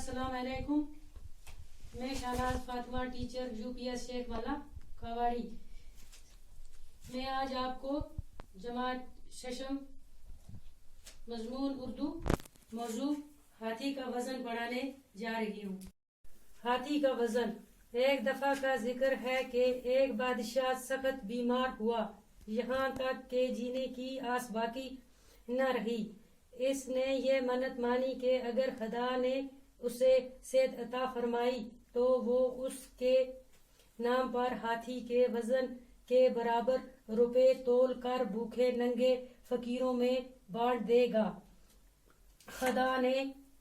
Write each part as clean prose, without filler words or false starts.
अस्सलाम वालेकुम। मैं शहनाज फातिमा टीचर UPS शेख वाला कवाड़ी। मैं आज आपको जमात शशम मजमून उर्दू मौजू हाथी का वजन पढ़ाने जा रही हूँ। हाथी का वजन। एक दफा का जिक्र है कि एक बादशाह सख्त बीमार हुआ, यहाँ तक के जीने की आस बाकी न रही। इसने ये मन्नत मानी कि अगर खुदा ने उसे सेहत अता फरमाई तो वो उसके नाम पर हाथी के वजन के बराबर रुपए तोल कर भूखे नंगे फकीरों में बांट देगा। खुदा ने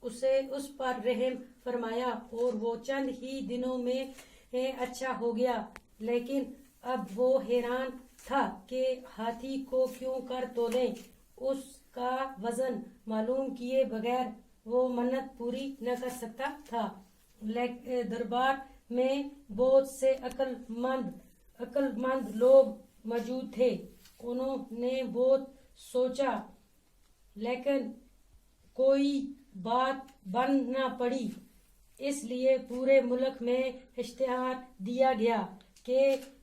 उसे उस पर रहम फरमाया और वो चंद ही दिनों में अच्छा हो गया। लेकिन अब वो हैरान था कि हाथी को क्यों कर तोलें। उसका वजन मालूम किए बगैर वो मन्नत पूरी न कर सकता था। दरबार में बहुत से अक्लमंद लोग मौजूद थे। उन्होंने बहुत सोचा, लेकिन कोई बात बन न पड़ी। इसलिए पूरे मुल्क में इश्तिहार दिया गया कि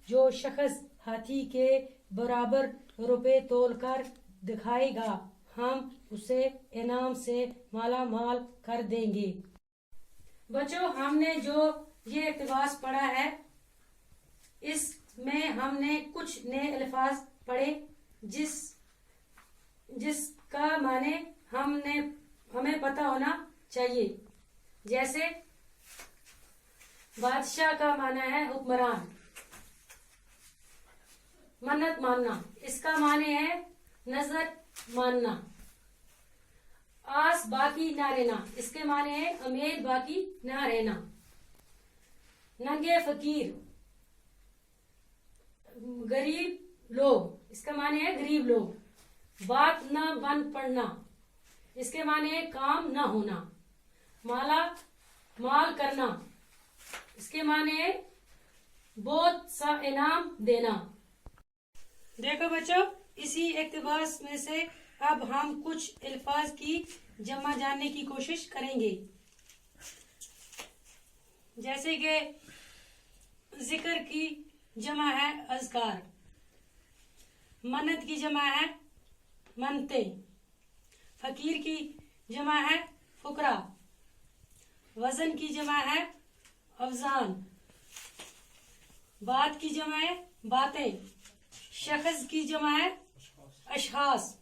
जो शख्स हाथी के बराबर रुपए तोल कर दिखाएगा, हम उसे इनाम से माला माल कर देंगे। बच्चों, हमने जो ये इक़्तिबास पढ़ा है, इसमें हमने कुछ नए अल्फाज पढ़े जिसका माने हमें पता होना चाहिए। जैसे बादशाह का माना है हुक्मरान। मन्नत मानना, इसका माने है नजर मानना। आस बाकी ना रहना, इसके माने है उम्मीद बाकी ना रहना। नंगे फकीर, गरीब लोग, इसका माने है गरीब लोग। बात न बन पड़ना, इसके माने है काम न होना। माल करना, इसके माने है बहुत सा इनाम देना। देखो बच्चों, इसी इक़्तिबास में से अब हम कुछ अल्फाज की जमा जानने की कोशिश करेंगे। जैसे कि जिक्र की जमा है अज़कार, मन्नत की जमा है मन्नते, फकीर की जमा है फुकरा, वजन की जमा है अवजान, बात की जमा है बातें, शख्स की जमा है अशखास,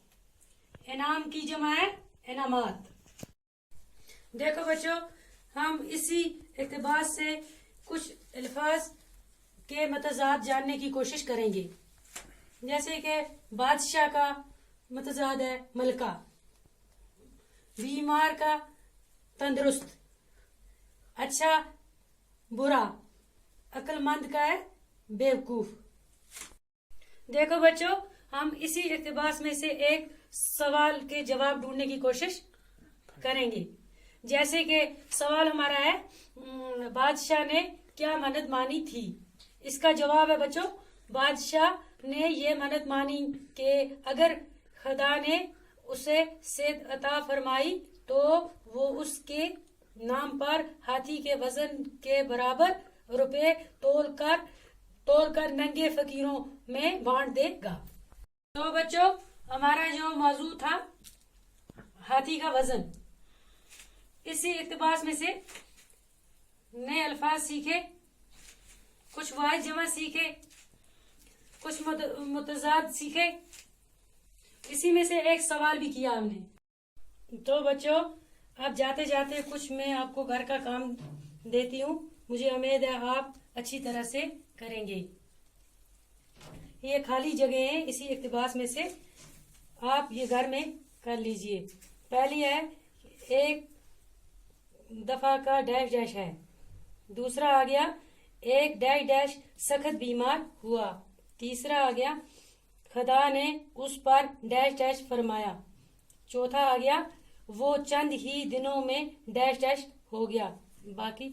इनाम की जमा है इनामात। देखो बच्चों, हम इसी इक़्तिबास से कुछ अल्फाज के मतजाद जानने की कोशिश करेंगे। जैसे कि बादशाह का मतजाद है मलका, बीमार का तंदुरुस्त, अच्छा बुरा, अक्लमंद का है बेवकूफ। देखो बच्चों, हम इसी इक़्तिबास में से एक सवाल के जवाब ढूंढने की कोशिश करेंगे। जैसे कि सवाल हमारा है, बादशाह ने क्या मन्नत मानी थी। इसका जवाब है बच्चों, बादशाह ने ये मन्नत मानी कि अगर खुदा ने उसे सेहत अता फरमाई तो वो उसके नाम पर हाथी के वजन के बराबर रुपए तोल कर नंगे फकीरों में बांट देगा। तो बच्चों, हमारा जो मौजू था हाथी का वजन, इसी इक़्तिबास में से नए अल्फाज सीखे, कुछ वाहिद जमा सीखे, कुछ मुतजाद सीखे। इसी में से एक सवाल भी किया हमने। तो बच्चों, अब जाते जाते कुछ मैं आपको घर का काम देती हूँ। मुझे उम्मीद है आप अच्छी तरह से करेंगे। ये खाली जगह है, इसी इक़्तिबास में से आप ये घर में कर लीजिए। पहली है, एक दफा का डैश डैश है। दूसरा आ गया, एक डैश डैश सख्त बीमार हुआ। तीसरा आ गया, खुदा ने उस पर डैश डैश फरमाया। चौथा आ गया, वो चंद ही दिनों में डैश डैश हो गया। बाकी